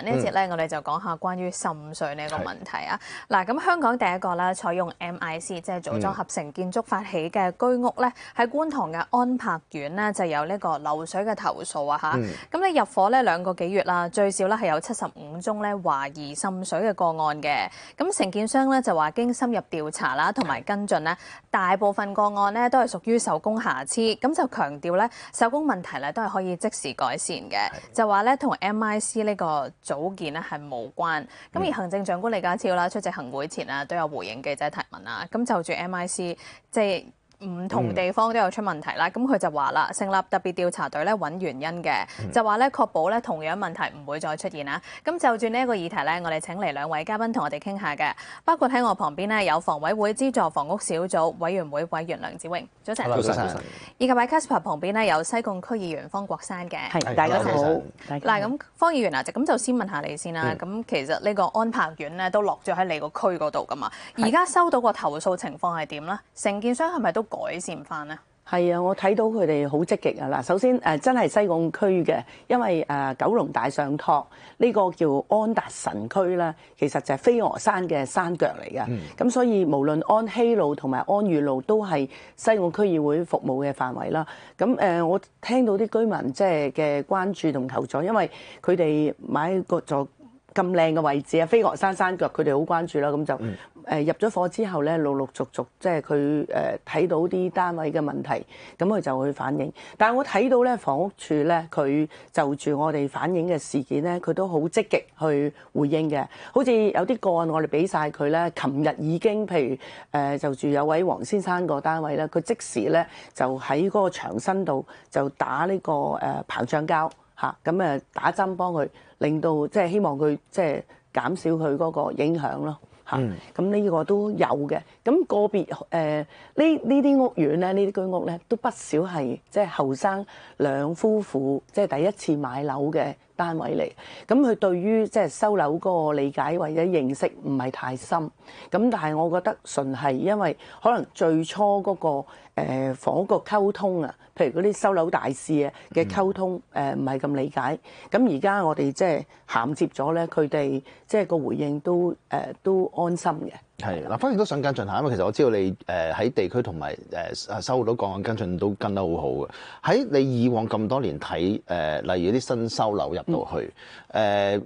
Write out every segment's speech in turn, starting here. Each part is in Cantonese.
呢一節咧，我哋就講下關於滲水呢一個問題啊。嗱，咁香港第一個咧採用 MIC 即係組裝合成建築發起嘅居屋咧，喺觀塘嘅安柏苑咧就有呢個漏水嘅投訴啊嚇。咁你入伙咧2個幾月啦，最少咧係有75宗咧懷疑滲水嘅個案嘅。咁承建商咧就話經深入調查啦，同埋跟進咧，大部分個案咧都係屬於手工瑕疵，咁就強調咧手工問題咧都係可以即時改善嘅，就話咧同 MIC 呢個組件咧係無關。咁而行政長官李家超啦出席行會前啊都有回應記者提問啦，咁就住 MIC 即係唔同地方都有出問題啦，咁佢就話啦，成立特別調查隊咧揾原因嘅，就話咧確保咧同樣問題唔會再出現啦。咁就住呢一個議題咧，我哋請嚟2位嘉賓同我哋傾下嘅，包括喺我旁邊咧有房委會資助房屋小組委員會委員梁子穎，早晨。早晨。以及喺 Casper 旁邊咧有西貢區議員方國珊嘅，係大家好。嗱咁方議員啊，咁就先問下你先啦。咁其實呢個安柏苑咧都落咗喺你個區嗰度噶嘛，而家收到個投訴情況係點咧？承建商係咪都改善翻呢？係啊，我睇到佢哋好積極啊！嗱，首先真係西貢區嘅，因為九龍大上托呢個叫安達臣區啦，其實就係飛鵝山嘅山腳嚟嘅。咁所以無論安禧路同埋安裕路都係西貢區議會服務嘅範圍啦。咁我聽到啲居民即係嘅關注同求助，因為佢哋買個座咁靚嘅位置啊，飛鵝山山腳，佢哋好關注啦。咁就入咗伙之後咧，陸陸續續即係佢睇到啲單位嘅問題，咁佢就會反映。但係我睇到咧，房屋署咧，佢就住我哋反映嘅事件咧，佢都好積極去回應嘅。好似有啲個案我哋俾晒佢咧，琴日已經譬如就住有位黃先生個單位咧，佢即時咧就喺嗰個牆身度就打呢個膨脹膠嚇，咁打針幫佢，令到即係希望佢即係減少佢嗰個影響咯。咁呢個都有嘅，咁個別呢啲屋苑咧，呢啲居屋咧都不少係即係後生兩夫婦即係第一次買樓嘅單位嚟，咁佢對於即係收樓嗰個理解或者認識唔係太深，咁但係我覺得純係因為可能最初嗰個房屋個溝通啊，譬如嗰啲收樓大使啊嘅溝通唔係咁理解，咁而家我哋即係銜接咗咧，佢哋即係個回應都安心嘅。係嗱，反而都想跟進下，因為其實我知道你喺地區同埋收到個案跟進都跟得好好嘅。喺你以往咁多年睇例如啲新收樓入到去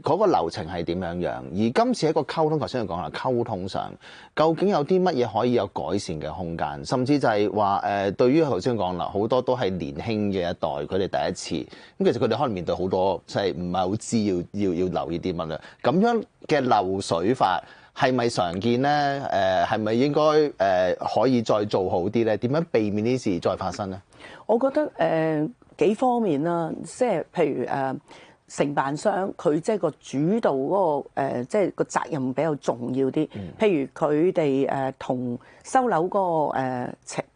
嗰個流程係點樣樣？而今次喺個溝通，頭先你講啦，溝通上究竟有啲乜嘢可以有改善嘅空間？甚至就係話對於頭先講啦，好多都係年輕嘅一代，佢哋第一次咁，其實佢哋可能面對好多即係唔係好知要留意啲乜咧？咁樣嘅漏水法係咪常見咧？係咪應該可以再做好啲咧？點樣避免呢事再發生咧？我覺得幾方面啦，即係譬如承辦商佢即係個主導嗰個即係個責任比較重要啲。譬如佢哋同收樓嗰個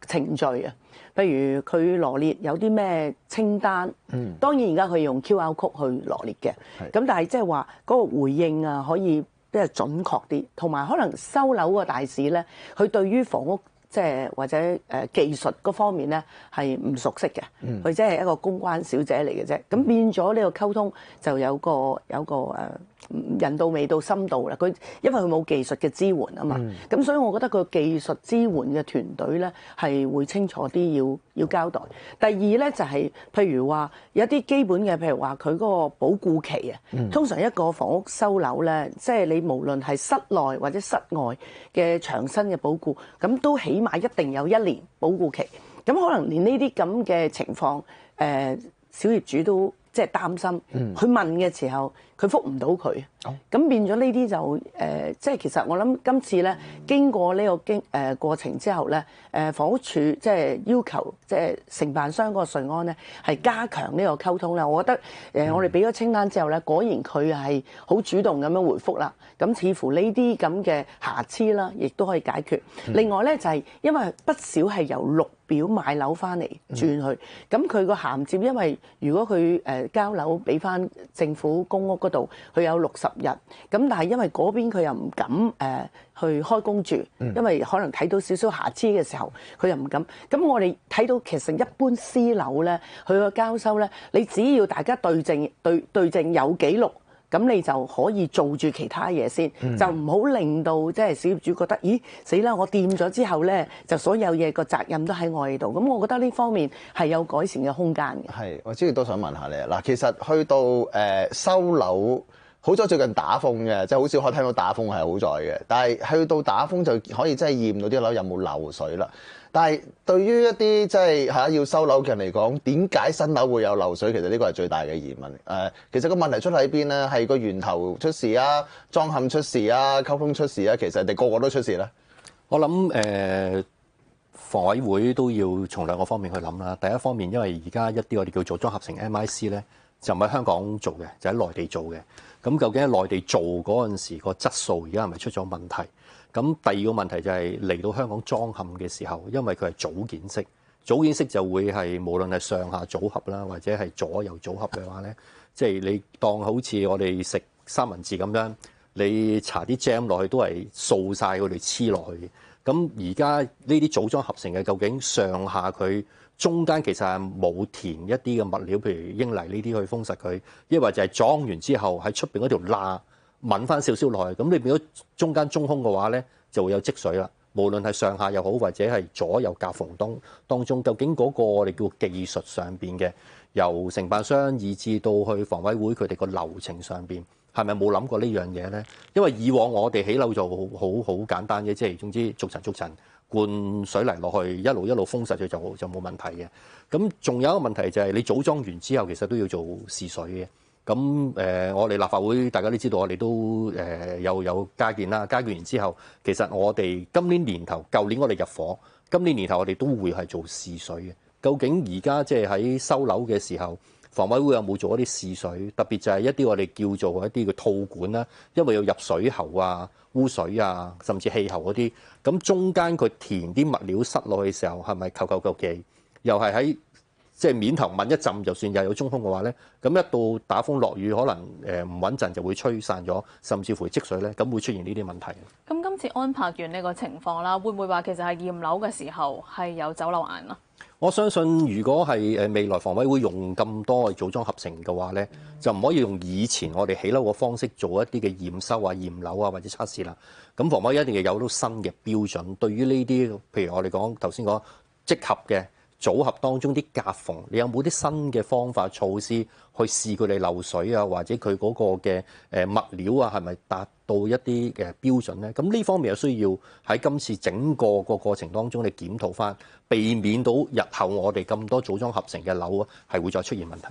程序啊，譬如佢羅列有啲咩清單，當然而家佢用 QR code 去羅列嘅，咁但係即係話嗰個回應啊可以比較準確啲，同埋可能收樓個大使咧，佢對於房屋即係或者技術嗰方面咧係唔熟悉嘅，佢即係一個公關小姐嚟嘅啫。咁變咗呢個溝通就有個人到未到深度啦。佢因為佢冇技術嘅支援啊嘛，咁所以我覺得個技術支援嘅團隊咧係會清楚啲要交代。第二咧就係譬如話有一啲基本嘅，譬如話佢嗰個保固期啊，通常一個房屋收樓咧，即係你無論係室內或者室外嘅牆身嘅保固，咁都起碼一定有1年保固期。咁可能連呢啲咁嘅情況，小業主都即係擔心，佢問嘅時候佢覆唔到佢，咁變咗呢啲就即係其實我諗今次咧經過呢個過程之後咧，房屋署即係要求即係承辦商嗰個瑞安咧係加強呢個溝通啦。我覺得我哋俾咗清單之後咧，果然佢係好主動咁樣回覆啦。咁似乎呢啲咁嘅瑕疵啦，亦都可以解決。另外咧就係因為不少係由綠表買樓翻嚟轉去，咁佢個銜接，因為如果佢交樓俾翻政府公屋嗰度，佢有60日，咁但係因為嗰邊佢又唔敢去開工住，因為可能睇到少少瑕疵嘅時候，佢又唔敢。咁我哋睇到其實一般私樓咧，佢個交收咧，你只要大家對證有記錄。咁你就可以做住其他嘢先，就唔好令到即係小業主覺得，咦死啦！我掂咗之後咧，就所有嘢個責任都喺我哋度。咁我覺得呢方面係有改善嘅空間嘅。係，我知道都想問下你嗱，其實去到收樓，好在最近打風嘅，即係好少可以聽到打風係好在嘅，但係去到打風就可以真係驗到啲樓有冇漏水啦。但係對於一啲即係要收樓嘅人嚟講，點解新樓會有漏水？其實呢個係最大嘅疑問。其實個問題出喺邊咧？係個源頭出事啊，裝嵌出事啊，溝通出事啊？其實你個個都出事咧。我諗房委會都要從兩個方面去諗啦。第一方面，因為而家一啲我哋叫做組裝合成 MIC 咧，就唔喺香港做嘅，就喺內地做嘅。咁究竟喺內地做嗰陣時個質素而家係咪出咗問題？咁第二個問題就係嚟到香港裝嵌嘅時候，因為佢係組件式，組件式就會係無論係上下組合啦，或者係左右組合嘅話咧，即係你當好似我哋食三文治咁樣，你搽啲 jam 落去都係掃晒佢哋黐落去嘅。咁而家呢啲組裝合成嘅，究竟上下佢中間其實係冇填一啲嘅物料，譬如英泥呢啲去封實佢，抑或就係裝完之後喺出邊嗰條罅抿翻少少落去，咁你變咗中間中空嘅話咧，就會有積水啦。無論係上下又好，或者係左右夾縫當中，究竟嗰個我哋叫技術上邊嘅，由承辦商以至到去房委會佢哋個流程上邊，係咪冇諗過呢樣嘢咧？因為以往我哋起樓就好簡單嘅，即係總之逐層灌水泥落去，一路封實佢就冇問題嘅。咁仲有一個問題就係你組裝完之後，其實都要做試水嘅。咁我哋立法會大家都知道，我哋都有加建啦。加建完之後，其實我哋今年年頭、舊年我哋入伙，今年年頭我哋都會係做試水嘅。究竟而家即係喺收樓嘅時候，房委會有冇做一啲試水？特別就係一啲我哋叫做一啲嘅套管啦，因為要入水喉啊、污水啊，甚至氣喉嗰啲。咁中間佢填啲物料塞落去嘅時候，係咪求其？又係喺即係面頭濺一浸，就算又有中空嘅話咧，咁一到打風落雨，可能唔穩陣就會吹散咗，甚至乎積水咧，咁會出現呢啲問題。咁今次安柏苑呢個情況啦，會唔會話其實係驗樓嘅時候係有走漏眼啊？我相信如果係未來房委會用咁多組裝合成嘅話咧，就唔可以用以前我哋起樓嘅方式做一啲嘅驗收啊、驗樓啊或者測試啦。咁房委會一定要有到新嘅標準，對於呢啲譬如我哋頭先講積合嘅組合當中啲夾縫，你有冇啲新嘅方法措施去試佢哋漏水啊，或者佢嗰個嘅物料啊係咪達到一啲嘅標準咧？咁呢方面有需要喺今次整個過程當中，你檢討翻，避免到日後我哋咁多組裝合成嘅樓啊係會再出現問題。